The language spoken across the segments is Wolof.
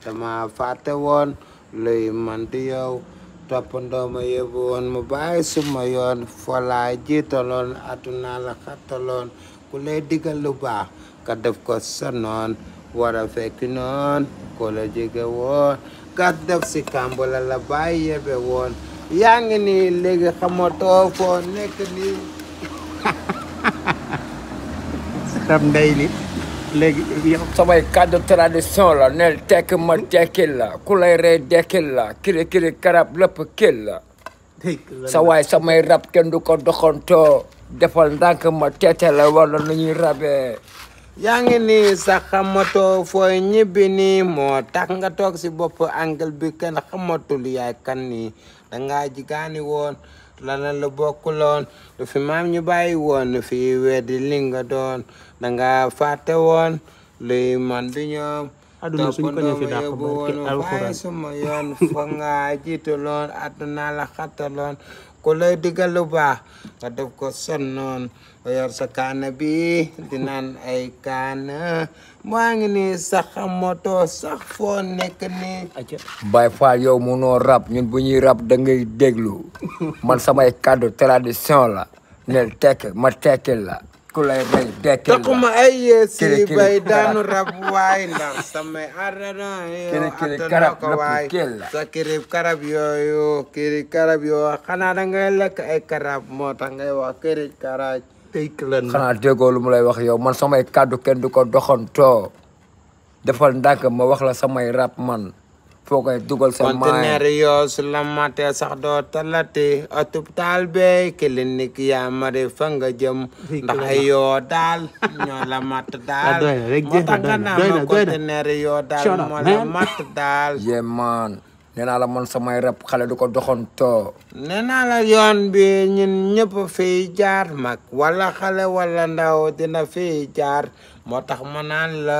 dama fàtte woon luy man di yow toppandoo ma yóbbu woon mu bàyyi suma yoon folaa jiitaloon àdduna la xattaloon ku lay digal lu baax ka def ko sa noon war a fekk noon ko la jege woon ka def si kàmb la bàyyi yebe woon yaa ngi nii léegi xamatoo foo nekk nii ram ndey li léegi samay kàddu tradition la nel tekk ma tekkil la ku lay rey dekkil la kiri kiri karab lépp kil la sa waay samay rab kenn du ko doxantoo defal ndànk ma teete la wala nu ñuy rabee yaa ngi nii sax xamatoo fooy ñibbi nii moo tax nga toog si bopp angle bi kenn xamatul yaay kan nii dangaa jigaani woon lana la bokkuloon du fi maam ñu bàyyi woon fi weddi li nga doon danga fàtte woon luy man du ñoom aduna suñ ko ñëfi dàq yóbbu woon waaye suma yoon fa nga jiitaloon àdduna la xattaloon ku lay digal lu baax nga def ko sonnoon ba yor sa kaana bi di naan ay kaana maa ngi nii sax xamatoo sax foo nekk nii Baye Fall yow munoo rab ñun bu ñuy rab da ngay déglu man samay kàddu tradition la nel tekk ma tekkil la ku lay rey dekkil la taxuma ay yéesi bay daanu rab waay ndax samay arana yow attana ko waay sa kirib karab yooyu kiri karab yoo xanaa da ngay lekk ay karab moo tax ngay wax kiri karaj xanaa déggoo lu mu lay wax yow man samay kàddu kenn du ko doxantoo defal ndànk ma wax la samay rap man foo koy dugal sa maay conteneur yoo su la matee sax doo talati hôpital be clinique yaa mari fa nga jëm ndax ay yoo daal ñoo la mat daal moo tax nga naan ma conteneur yoo daal moo la mat daal yee man nee naa la man samay rap xale du ko doxantoo nee naa la yoon bi ñun ñëpp fiy jaar mag wala xale wala ndaw dina fiy jaar moo tax ma naan la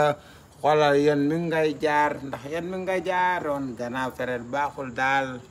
xoolal yoon mi ngay jaar ndax yoon mi nga jaaroon gannaaw feret baaxul daal